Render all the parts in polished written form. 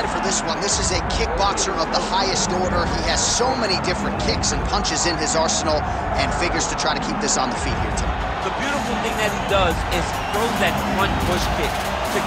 excited for this one. This is a kickboxer of the highest order. He has so many different kicks and punches in his arsenal and figures to try to keep this on the feet here tonight. The beautiful thing that he does is he throws that front push kick to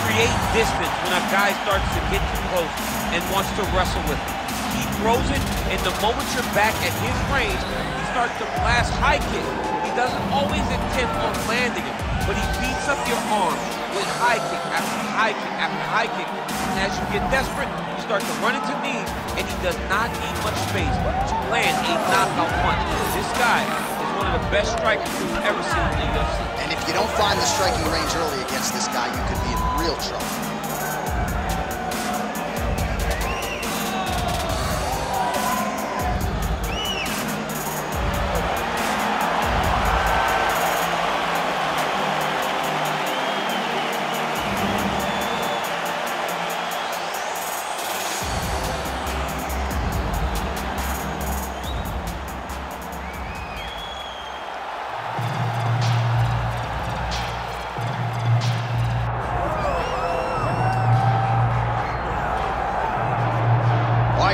create distance when a guy starts to get too close and wants to wrestle with him. He throws it, and the moment you're back at his range, he starts to blast high kick. He doesn't always intend on landing it, but he beats up your arm with high kick after high kick after high kick. And as you get desperate, you start to run into knees, and he does not need much space to land a knockout punch. This guy is one of the best strikers we've ever seen in the UFC. And if you don't find the striking range early against this guy, you could be in real trouble.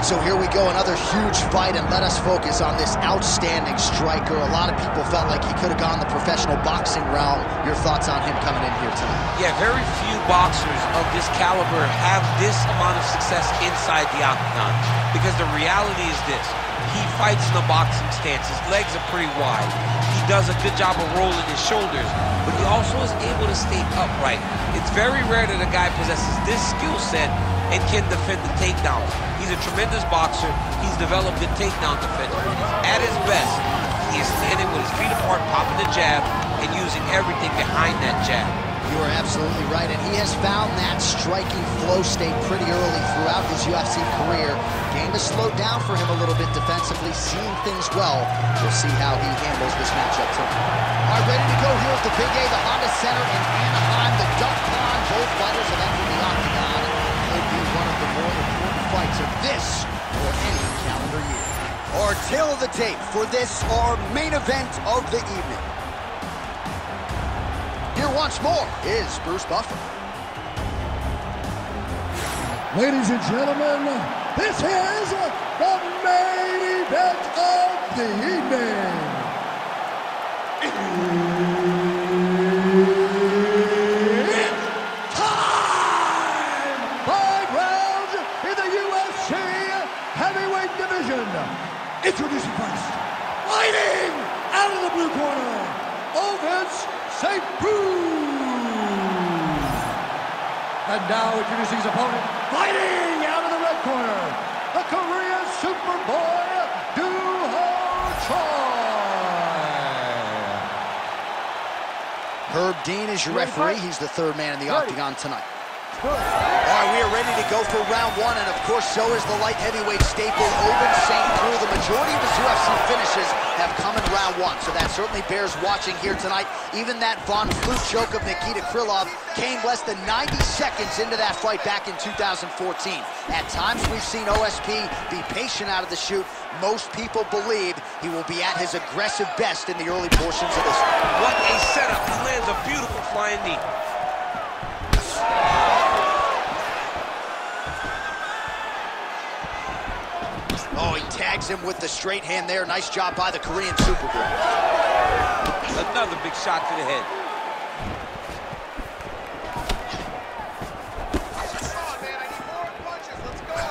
So here we go, another huge fight, and let us focus on this outstanding striker. A lot of people felt like he could have gone the professional boxing realm. Your thoughts on him coming in here tonight? Yeah, very few boxers of this caliber have this amount of success inside the octagon, because the reality is this: he fights in the boxing stance. His legs are pretty wide. He does a good job of rolling his shoulders, but he also is able to stay upright. It's very rare that a guy possesses this skill set and can defend the takedowns. He's a tremendous boxer. He's developed a takedown defense. When he's at his best, he is standing with his feet apart, popping the jab, and using everything behind that jab. You are absolutely right, and he has found that striking flow state pretty early throughout his UFC career. Game has slowed down for him a little bit defensively, seeing things well. We'll see how he handles this matchup tonight. All right, ready to go here at the Big A, the Honda Center in Anaheim, the Duck Pond. Both fighters have entered the octagon. Could be one of the more important fights of this or any calendar year. Our tail of the tape for this, our main event of the evening. Here once more is Bruce Buffer. Ladies and gentlemen, this is the main event of the evening. It's time! 5 rounds in the UFC heavyweight division. Introducing first, fighting out of the blue corner, Ovince St. Bruce. And now introducing his opponent, fighting out of the red corner, the Korean Superboy, Doo-Ho Choi. Herb Dean is your referee. He's the third man in the octagon tonight. All right, we are ready to go for round one, and of course, so is the light heavyweight staple, Ovince St. Bruce. The majority of his UFC finishes have come in round one, so that certainly bears watching here tonight. Even that Von Flute choke of Nikita Krylov came less than 90 seconds into that fight back in 2014. At times, we've seen OSP be patient out of the chute. Most people believe he will be at his aggressive best in the early portions of this one. What a setup. He lands a beautiful flying knee. Oh, he tags him with the straight hand there. Nice job by the Korean Superboy. Another big shot to the head.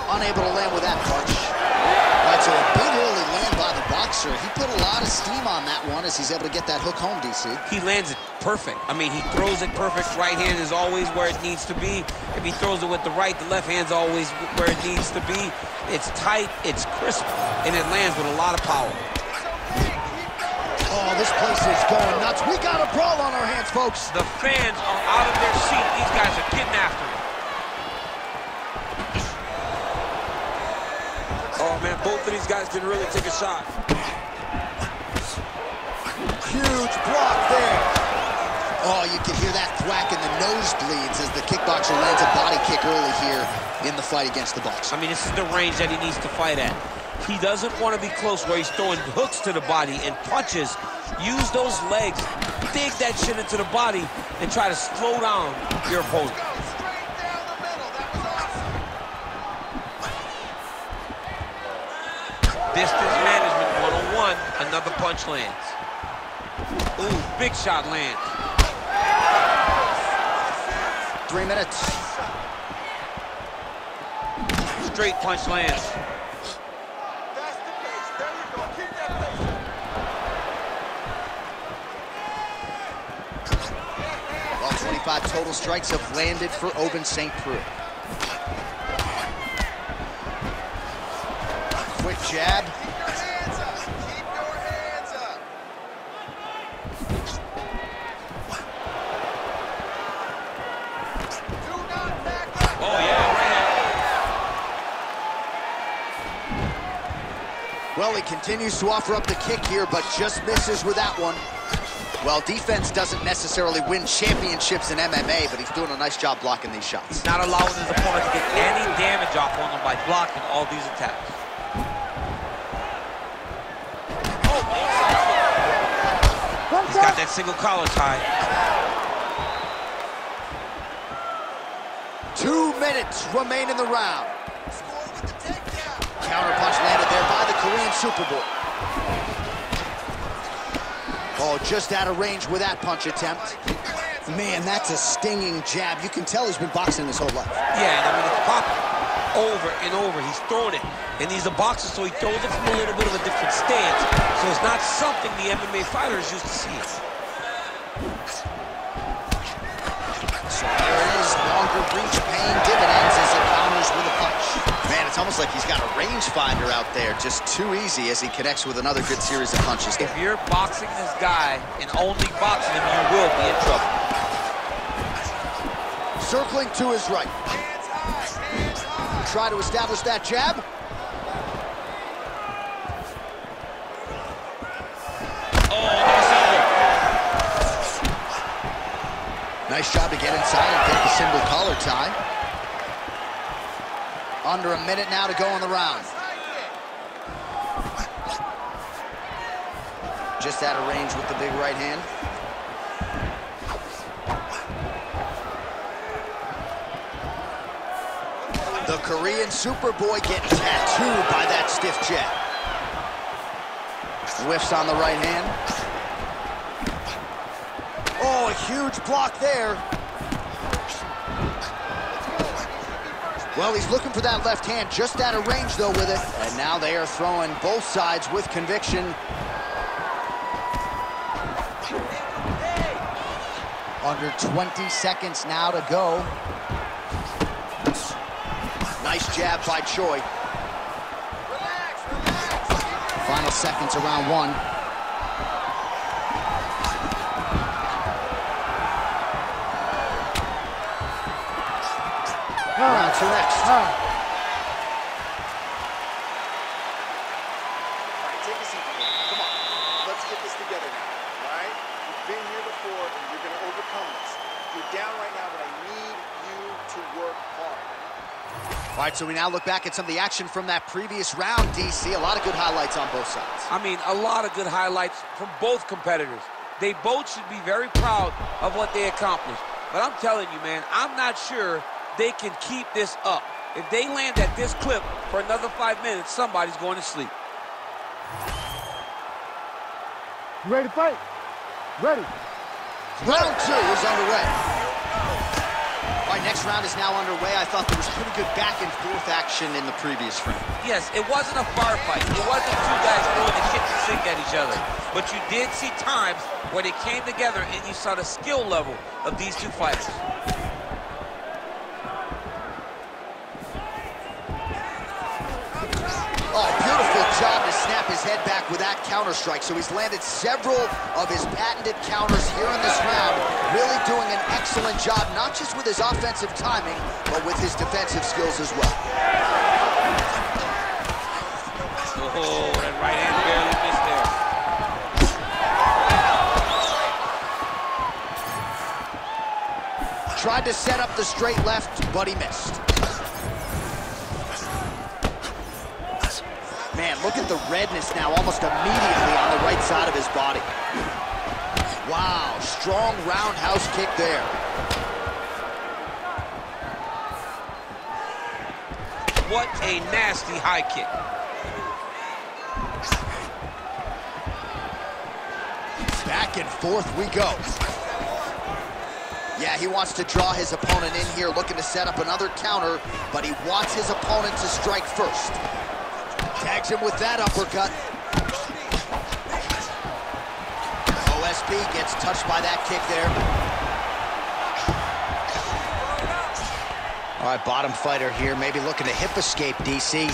Unable to land with that punch. All right, so a big early land by the boxer. He put a lot of steam on that one as he's able to get that hook home, DC. He lands it perfect. I mean, he throws it perfect. Right hand is always where it needs to be. If he throws it with the right, the left hand's always where it needs to be. It's tight, it's crisp, and it lands with a lot of power. Oh, this place is going nuts. We got a brawl on our hands, folks. The fans are out of their seat. These guys are getting after it. Oh, man, both of these guys can really take a shot. Huge block there. Oh, you can hear that thwack in the nosebleeds as the kickboxer lands a body kick early here in the fight against the boxer. I mean, this is the range that he needs to fight at. He doesn't want to be close where he's throwing hooks to the body and punches. Use those legs, dig that shit into the body, and try to slow down your opponent. Distance management 101. Another punch lands. Ooh, big shot lands. 3 minutes. Straight punch lands. That's the pace. There you go. Keep that pace. Well, 25 total strikes have landed for Oben St. Preux. Quick jab. Keep your hands up. Keep your hands up. Do not back up. Oh, yeah, right hand. Well, he continues to offer up the kick here, but just misses with that one. Well, defense doesn't necessarily win championships in MMA, but he's doing a nice job blocking these shots. He's not allowing his opponent to get any damage off on him by blocking all these attacks. He's got that single collar tie. 2 minutes remain in the round. Score with the takedown. Counter punch landed there by the Korean Superboy. Oh, just out of range with that punch attempt. Man, that's a stinging jab. You can tell he's been boxing his whole life. Yeah, and I mean, it's popping over and over. He's throwing it. And he's a boxer, so he throws it from a little bit of a different stance. So it's not something the MMA fighters used to see. So there it is, longer reach paying dividends as he counters with a punch. Man, it's almost like he's got a rangefinder out there, just too easy as he connects with another good series of punches. If you're boxing this guy and only boxing him, you will be in trouble. Circling to his right. Hands high. Hands high. Try to establish that jab. Nice job to get inside and get the single collar tie. Under a minute now to go in the round. Just out of range with the big right hand. The Korean Superboy getting tattooed by that stiff jab. Whiffs on the right hand. Oh, a huge block there. Well, he's looking for that left hand, just out of range, though, with it. And now they are throwing both sides with conviction. Under 20 seconds now to go. Nice jab by Choi. Relax, relax. Final seconds of round one. Round two next. All right, take a seat. Come on. Let's get this together now. All right? You've been here before, and you're going to overcome this. You're down right now, but I need you to work hard. All right, so we now look back at some of the action from that previous round, DC. A lot of good highlights on both sides. I mean, a lot of good highlights from both competitors. They both should be very proud of what they accomplished. But I'm telling you, man, I'm not sure they can keep this up. If they land at this clip for another 5 minutes, somebody's going to sleep. You ready to fight? Ready. Round two is underway. All right, next round is now underway. I thought there was pretty good back and forth action in the previous round. Yes, it wasn't a bar fight. It wasn't two guys throwing the kitchen sink at each other. But you did see times where they came together and you saw the skill level of these two fighters. Oh, beautiful job to snap his head back with that counter strike. So he's landed several of his patented counters here in this round, really doing an excellent job, not just with his offensive timing, but with his defensive skills as well. Oh, that right hand barely missed there. Tried to set up the straight left, but he missed. Man, look at the redness now almost immediately on the right side of his body. Wow, strong roundhouse kick there. What a nasty high kick. Back and forth we go. Yeah, he wants to draw his opponent in here, looking to set up another counter, but he wants his opponent to strike first. Tags him with that uppercut. OSP gets touched by that kick there. All right, bottom fighter here, maybe looking to hip escape, DC.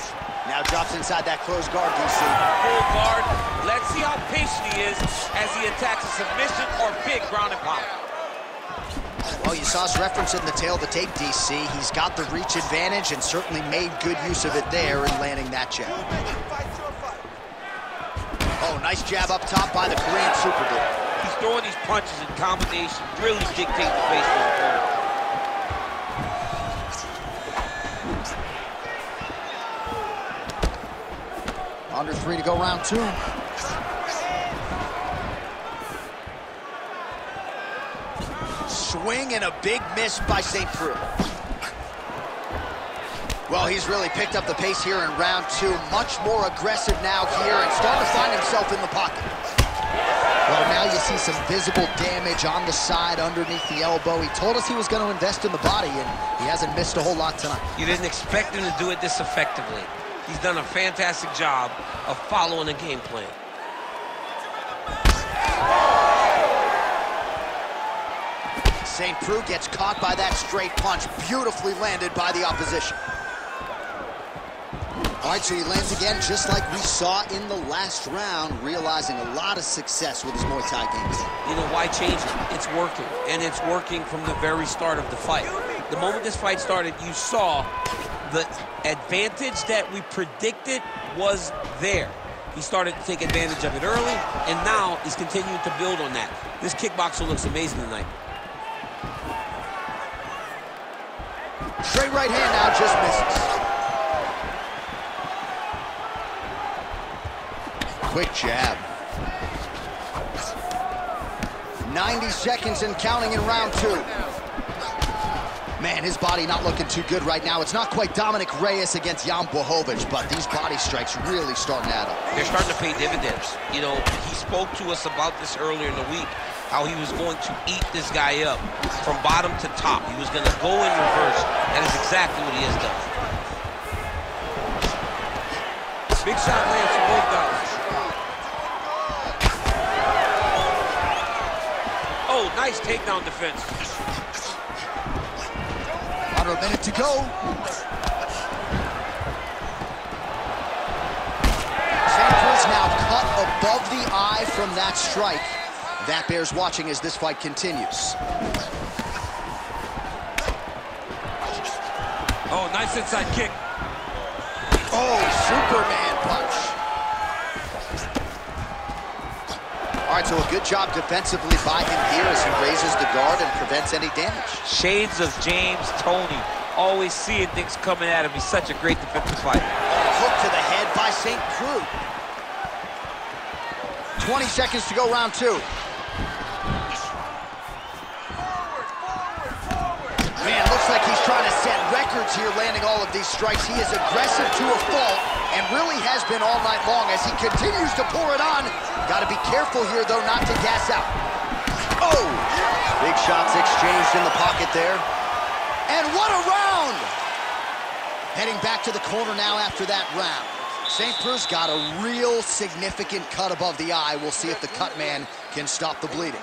Now drops inside that closed guard, DC. Full guard. Let's see how patient he is as he attacks a submission or big ground and pound. Well, you saw us referencing the tail of the tape, DC. He's got the reach advantage and certainly made good use of it there in landing that jab. Oh, nice jab up top by the Korean Super Dude. He's throwing these punches in combination, really dictate the pace of his opponent. Under 3 to go, round 2. Swing and a big miss by St. Preux. Well, he's really picked up the pace here in round 2. Much more aggressive now here and starting to find himself in the pocket. Well, now you see some visible damage on the side underneath the elbow. He told us he was going to invest in the body, and he hasn't missed a whole lot tonight. You didn't expect him to do it this effectively. He's done a fantastic job of following a game plan. St. Preux gets caught by that straight punch, beautifully landed by the opposition. All right, so he lands again, just like we saw in the last round, realizing a lot of success with his Muay Thai game. You know, why change it? It's working, and it's working from the very start of the fight. The moment this fight started, you saw the advantage that we predicted was there. He started to take advantage of it early, and now he's continuing to build on that. This kickboxer looks amazing tonight. Straight right hand now, just misses. Quick jab. 90 seconds and counting in round 2. Man, his body not looking too good right now. It's not quite Dominic Reyes against Jan Blachowicz, but these body strikes really starting to add up. They're starting to pay dividends. You know, he spoke to us about this earlier in the week, how he was going to eat this guy up from bottom to top. He was going to go in reverse. That is exactly what he has done. Big shot lands for both guys. Oh, nice takedown defense. Under a minute to go. St. Preux now cut above the eye from that strike. That bears watching as this fight continues. Oh, nice inside kick. Oh, Superman punch. All right, so a good job defensively by him here as he raises the guard and prevents any damage. Shades of James Toney. Always seeing things coming at him. He's such a great defensive fighter. Hook to the head by St. Preux. 20 seconds to go, round 2. Man, looks like he's trying to set records here, landing all of these strikes. He is aggressive to a fault and really has been all night long as he continues to pour it on. Got to be careful here, though, not to gas out. Oh! Big shots exchanged in the pocket there. And what a round! Heading back to the corner now after that round. St. Preux got a real significant cut above the eye. We'll see if the cut man can stop the bleeding.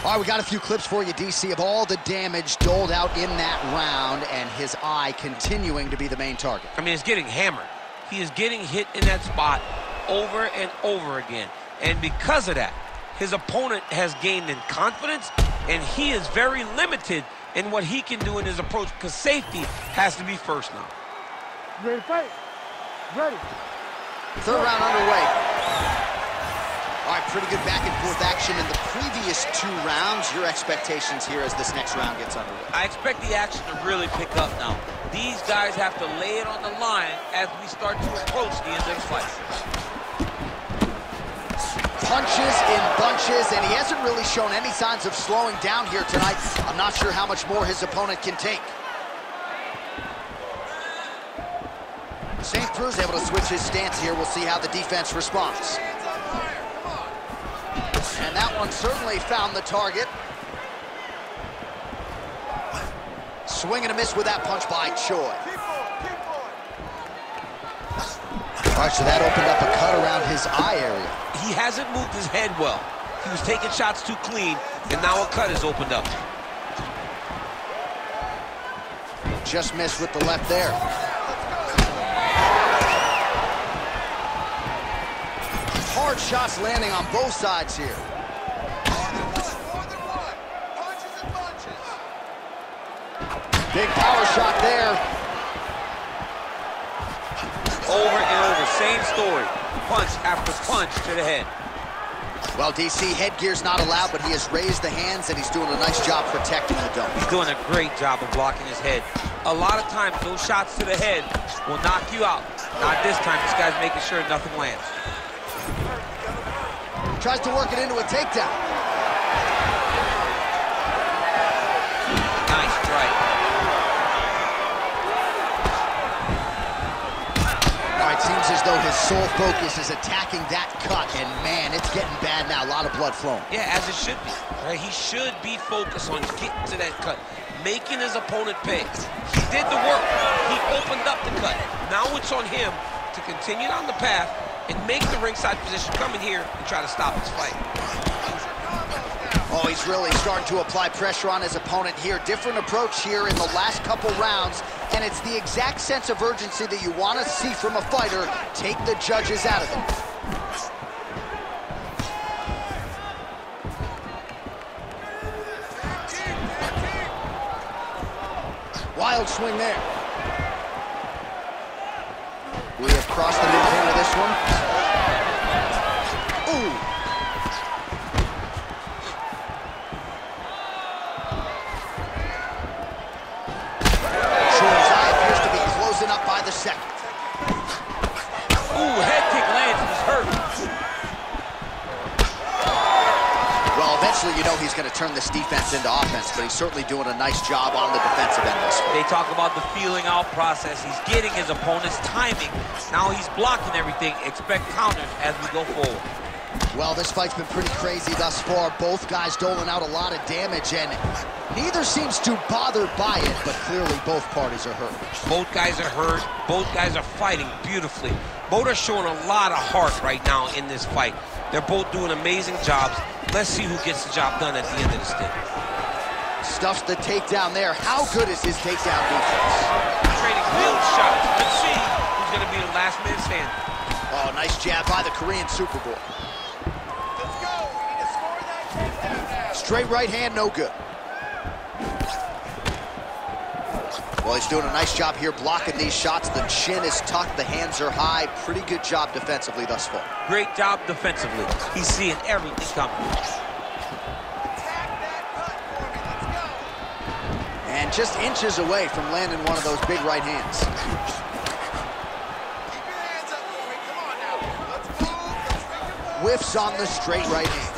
All right, we got a few clips for you, DC, of all the damage doled out in that round and his eye continuing to be the main target. I mean, he's getting hammered. He is getting hit in that spot over and over again. And because of that, his opponent has gained in confidence, and he is very limited in what he can do in his approach because safety has to be first now. Ready to fight? Ready. Third round underway. All right, pretty good back and forth action in the previous 2 rounds. Your expectations here as this next round gets underway? I expect the action to really pick up now. These guys have to lay it on the line as we start to approach the end of the fight. Punches in bunches, and he hasn't really shown any signs of slowing down here tonight. I'm not sure how much more his opponent can take. St. Preux's able to switch his stance here. We'll see how the defense responds. And that one certainly found the target. Swing and a miss with that punch by Choi. All right, so that opened up a cut around his eye area. He hasn't moved his head well. He was taking shots too clean, and now a cut is opened up. Just missed with the left there. Hard shots landing on both sides here. Big power shot there. Over and over, same story. Punch after punch to the head. Well, DC, headgear's not allowed, but he has raised the hands, and he's doing a nice job protecting the dome. He's doing a great job of blocking his head. A lot of times, those shots to the head will knock you out. Not this time. This guy's making sure nothing lands. Tries to work it into a takedown. Nice strike. All right, seems as though his sole focus is attacking that cut, and man, it's getting bad now. A lot of blood flowing. Yeah, as it should be. Right? He should be focused on getting to that cut, making his opponent pay. He did the work. He opened up the cut. Now it's on him to continue down the path and make the ringside position, come in here and try to stop this fight. Oh, he's really starting to apply pressure on his opponent here. Different approach here in the last couple rounds, and it's the exact sense of urgency that you want to see from a fighter. Take the judges out of it. Wild swing there. We have crossed the midpoint of this one. Ooh. Choi's eye appears to be closing up by the second. Ooh, head kick lands, he's hurt. Well, eventually you know he's going to turn this defense into offense, but he's certainly doing a nice job on the defensive end this one. They talk about the feeling out process. He's getting his opponent's timing. Now he's blocking everything. Expect counters as we go forward. Well, this fight's been pretty crazy thus far. Both guys doling out a lot of damage, and neither seems too bothered by it, but clearly both parties are hurt. Both guys are hurt. Both guys are fighting beautifully. Both are showing a lot of heart right now in this fight. They're both doing amazing jobs. Let's see who gets the job done at the end of the stick. Stuffs the takedown there. How good is his takedown defense? Trading build shots. Let's see who's going to be the last man standing. Oh, nice jab by the Korean Superboy. Let's go. We need to score that takedown now. Straight right hand, no good. Well, he's doing a nice job here blocking these shots. The chin is tucked, the hands are high. Pretty good job defensively thus far. Great job defensively. He's seeing everything coming. And just inches away from landing one of those big right hands. Keep your hands up for me. Come on now. Let's move. Let's make it move. Whiffs on the straight right hand.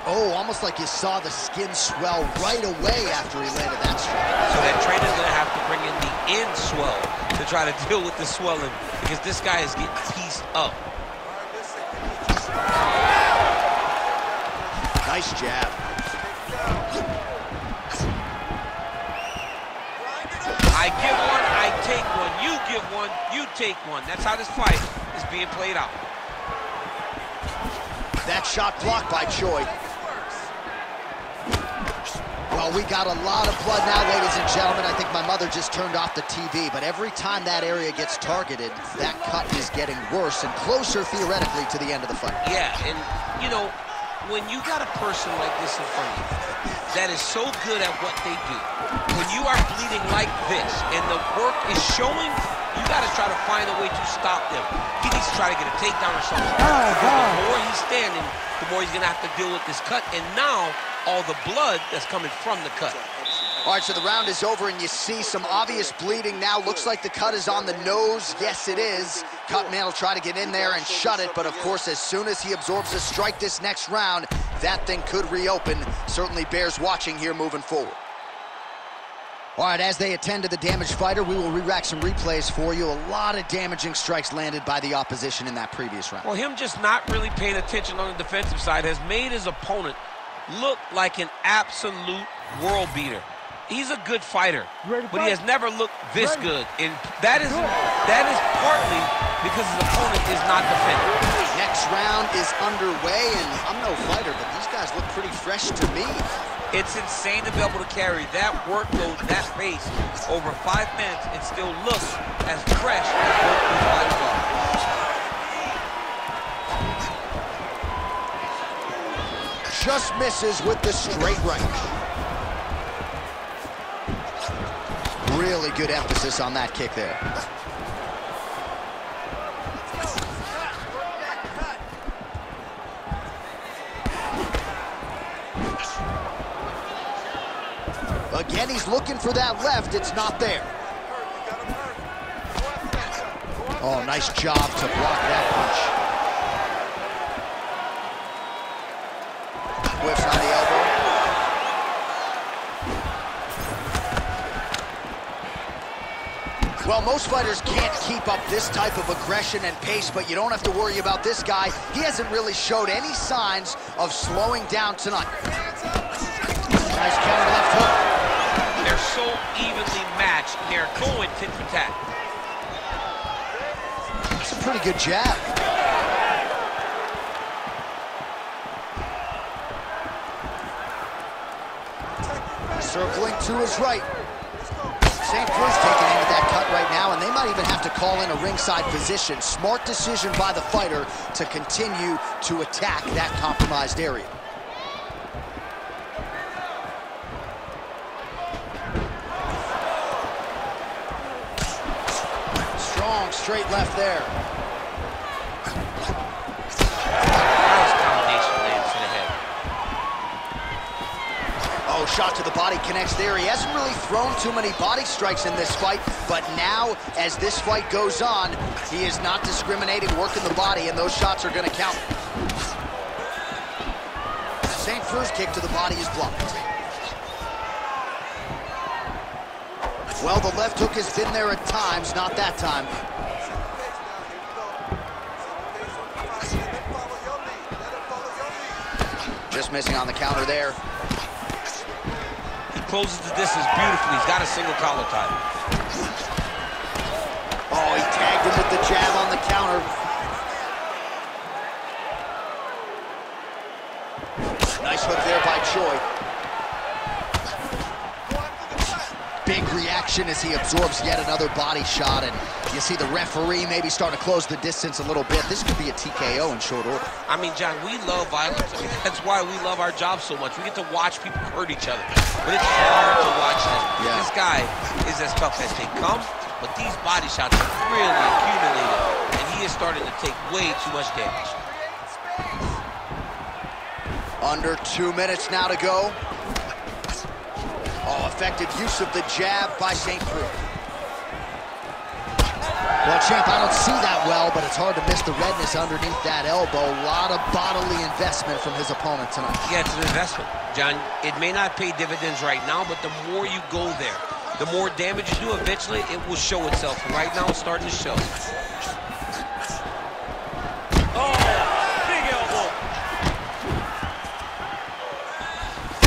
Oh, almost like you saw the skin swell right away after he landed that strike. So that trainer's going to have to bring in the end swell to try to deal with the swelling, because this guy is getting pieced up. Nice jab. I give one, I take one. You give one, you take one. That's how this fight is being played out. That shot blocked by Choi. Well, we got a lot of blood now, ladies and gentlemen. I think my mother just turned off the TV, but every time that area gets targeted, that cut is getting worse and closer, theoretically, to the end of the fight. Yeah, and, you know, when you got a person like this in front of you that is so good at what they do, when you are bleeding like this and the work is showing, you got to try to find a way to stop them. He needs to try to get a takedown or something. The more he's standing, the more he's going to have to deal with this cut, and now all the blood that's coming from the cut. All right, so the round is over, and you see some obvious bleeding now. Looks like the cut is on the nose. Yes, it is. Cutman will try to get in there and shut it, but of course, as soon as he absorbs a strike this next round, that thing could reopen. Certainly bears watching here moving forward. All right, as they attend to the damaged fighter, we will re-rack some replays for you. A lot of damaging strikes landed by the opposition in that previous round. Well, him just not really paying attention on the defensive side has made his opponent look like an absolute world beater. He's a good fighter, but he has never looked this good. And that is partly because his opponent is not defending. Next round is underway, and I'm no fighter, but these guys look pretty fresh to me. It's insane to be able to carry that workload, that pace over 5 minutes and still look as fresh as both these fighters are. Just misses with the straight right. Really good emphasis on that kick there. Again, he's looking for that left. It's not there. Oh, nice job to block that punch. Whiffs on the elbow. Well, most fighters can't keep up this type of aggression and pace, but you don't have to worry about this guy. He hasn't really showed any signs of slowing down tonight. Nice counter left hook. They're so evenly matched, and they're going tit for tat. That's a pretty good jab. Circling to his right. St. Cruz taking aim at that cut right now, and they might even have to call in a ringside position. Smart decision by the fighter to continue to attack that compromised area. Strong straight left there. Nice combination lands to the head. Oh, shot to the body connects there. He hasn't really thrown too many body strikes in this fight, but now, as this fight goes on, he is not discriminating, working the body, and those shots are going to count. St. Cruz kick to the body is blocked. Well, the left hook has been there at times, not that time. Just missing on the counter there. Closes the distance beautifully. He's got a single collar tie. Oh, he tagged him with the jab on the counter. Nice hook there by Choi. Big reaction as he absorbs yet another body shot, and you see the referee maybe starting to close the distance a little bit. This could be a TKO in short order. I mean, John, we love violence. I mean, that's why we love our job so much. We get to watch people hurt each other. But it's hard to watch this. Yeah. This guy is as tough as they come, but these body shots are really accumulated, and he is starting to take way too much damage. Under 2 minutes now to go. Oh, effective use of the jab by St. Cruz. Well, champ, I don't see that well, but it's hard to miss the redness underneath that elbow. A lot of bodily investment from his opponent tonight. Yeah, it's an investment. John, it may not pay dividends right now, but the more you go there, the more damage you do, eventually it will show itself. And right now it's starting to show. Oh, big elbow.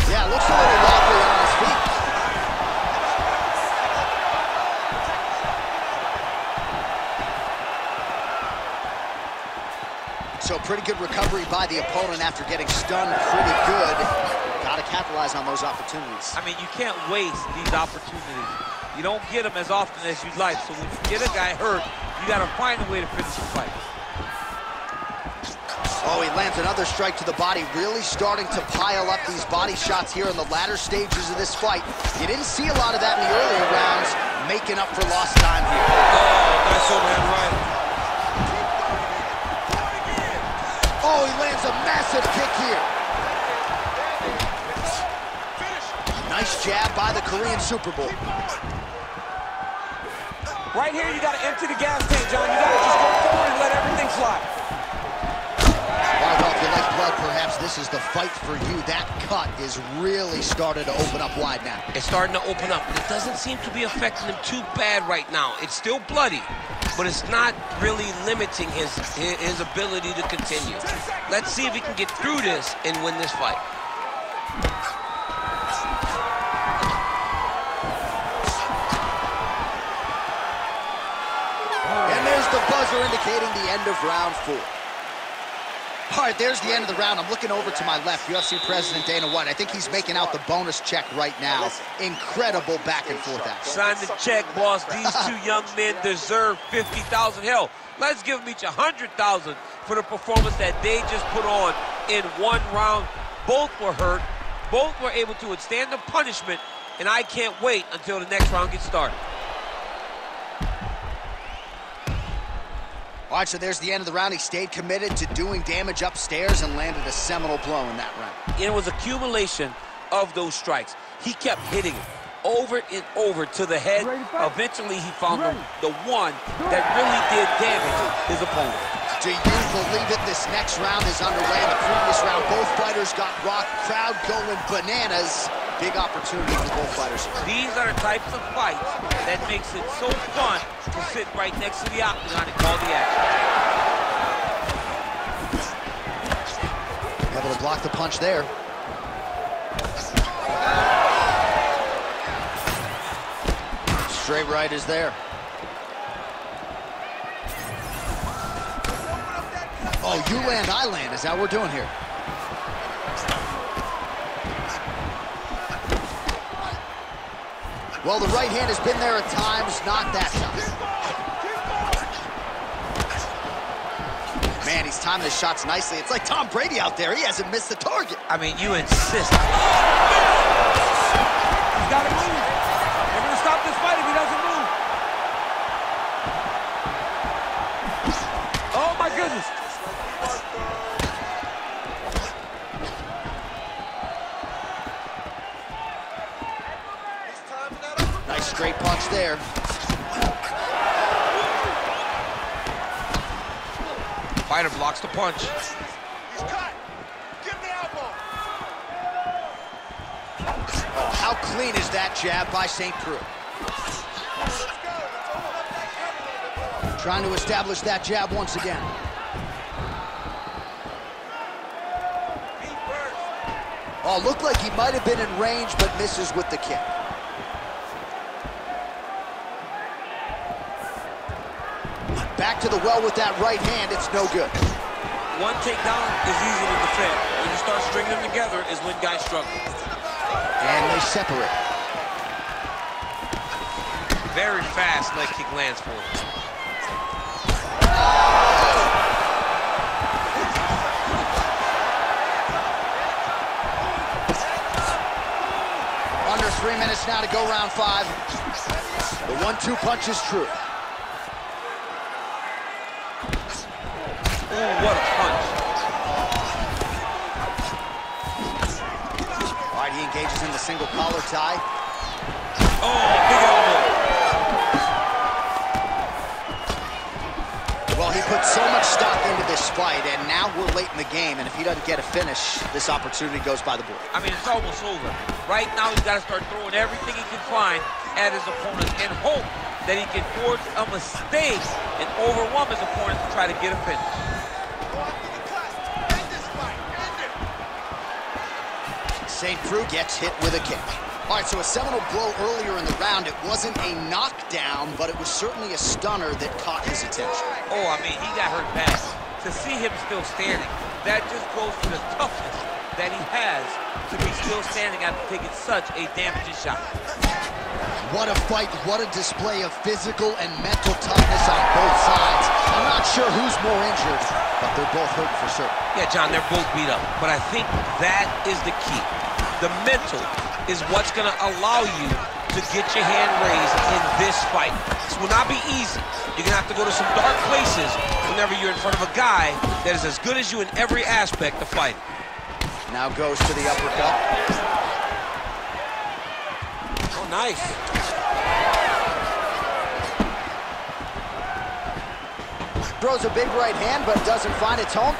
Yeah, looks a little wobbly on his feet. So pretty good recovery by the opponent after getting stunned pretty good. Got to capitalize on those opportunities. I mean, you can't waste these opportunities. You don't get them as often as you'd like. So when you get a guy hurt, you got to find a way to finish the fight. Oh, he lands another strike to the body, really starting to pile up these body shots here in the latter stages of this fight. You didn't see a lot of that in the earlier rounds, making up for lost time here. Oh, nice overhand right. Oh, he lands a massive kick here. Nice jab by the Korean Super Bowl. Right here, you got to empty the gas tank, John. You got to just go forward and let everything fly. Well, if you like blood, perhaps this this is the fight for you. That cut is really started to open up wide now. It's starting to open up, but it doesn't seem to be affecting him too bad right now. It's still bloody, but it's not really limiting his ability to continue. Let's see if he can get through this and win this fight. And there's the buzzer indicating the end of round 4. All right, there's the end of the round. I'm looking over to my left, UFC President Dana White. I think he's making out the bonus check right now. Incredible back and forth action. Sign the check, boss. These two young men deserve $50,000. Hell, let's give them each $100,000 for the performance that they just put on in one round. Both were hurt. Both were able to withstand the punishment, and I can't wait until the next round gets started. All right, so there's the end of the round. He stayed committed to doing damage upstairs and landed a seminal blow in that round. It was accumulation of those strikes. He kept hitting him over and over to the head. Eventually, he found the one that really did damage his opponent. Do you believe it? This next round is underway. In the previous round, both fighters got rocked. Crowd going bananas. Big opportunity for both fighters. These are the types of fights that makes it so fun to sit right next to the octagon and call the action. Able to block the punch there. Straight right is there. Oh, you land, I land. Is that what we're doing here? Well, the right hand has been there at times, not that time. Man, he's timing his shots nicely. It's like Tom Brady out there. He hasn't missed the target. I mean, you insist. He's got to move. They're going to stop this fight if he doesn't move. Oh, my goodness. Nice straight punch there. Fighter blocks the punch. He's cut. Give him the elbow. Oh, how clean is that jab by St. Preux? Let's go. Let's open up that head a little bit more. Trying to establish that jab once again. Oh, looked like he might have been in range, but misses with the kick. Back to the well with that right hand. It's no good. One takedown is easy to defend. When you start stringing them together is when guys struggle. And they separate. Very fast leg kick lands for him. Under 3 minutes now to go round 5. The 1-2 punch is true. Ooh, what a punch. All right, he engages in the single collar tie. Oh, big elbow. Well, he put so much stock into this fight, and now we're late in the game, and if he doesn't get a finish, this opportunity goes by the board. I mean, it's almost over. Right now, he's got to start throwing everything he can find at his opponent and hope that he can force a mistake and overwhelm his opponent to try to get a finish. St. Preux gets hit with a kick. All right, so a seminal blow earlier in the round. It wasn't a knockdown, but it was certainly a stunner that caught his attention. Oh, I mean, he got hurt bad. To see him still standing, that just goes to the toughness that he has to be still standing after taking such a damaging shot. What a fight, what a display of physical and mental toughness on both sides. I'm not sure who's more injured, but they're both hurt for certain. Yeah, John, they're both beat up, but I think that is the key. The mental is what's going to allow you to get your hand raised in this fight. This will not be easy. You're going to have to go to some dark places whenever you're in front of a guy that is as good as you in every aspect of fighting. Now goes to the uppercut. Oh, nice. Throws a big right hand, but doesn't find its home.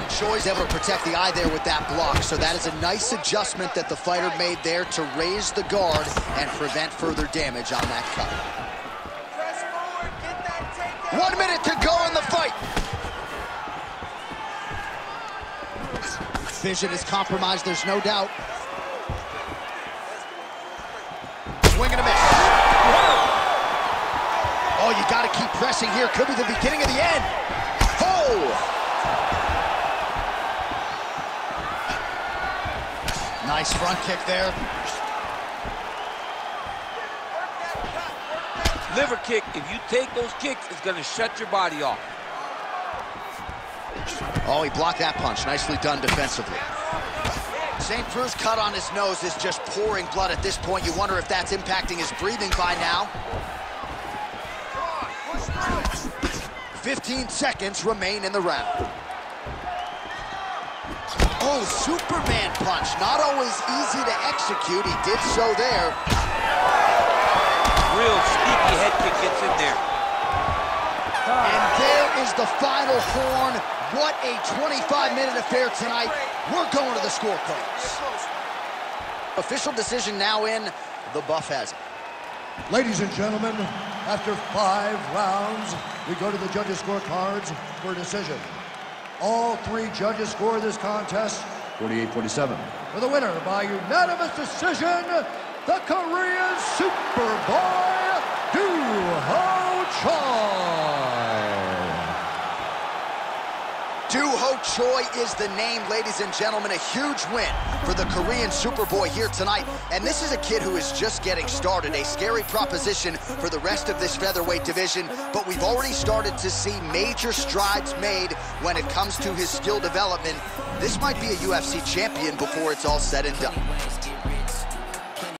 Choi's able to protect the eye there with that block, so that is a nice adjustment that the fighter made there to raise the guard and prevent further damage on that cut. Press forward, get that takedown. 1 minute to go in the fight. Vision is compromised, there's no doubt. Swing and a miss. Oh, you got to keep pressing here. Could be the beginning of the end. Oh! Nice front kick there. Liver kick, if you take those kicks, it's going to shut your body off. Oh, he blocked that punch. Nicely done defensively. St. Preux's cut on his nose is just pouring blood at this point. You wonder if that's impacting his breathing by now. 15 seconds remain in the round. Oh, Superman punch. Not always easy to execute. He did so there. Real sneaky head kick gets in there. And there is the final horn. What a 25-minute affair tonight. We're going to the scorecards. Official decision now in. The buff has it. Ladies and gentlemen, after 5 rounds, we go to the judges' scorecards for a decision. All 3 judges score this contest 48-47. For the winner by unanimous decision, the Korean Superboy, Do-Ho Choi. Do-Ho Choi is the name, ladies and gentlemen. A huge win for the Korean Superboy here tonight. And this is a kid who is just getting started. A scary proposition for the rest of this featherweight division. But we've already started to see major strides made when it comes to his skill development. This might be a UFC champion before it's all said and done.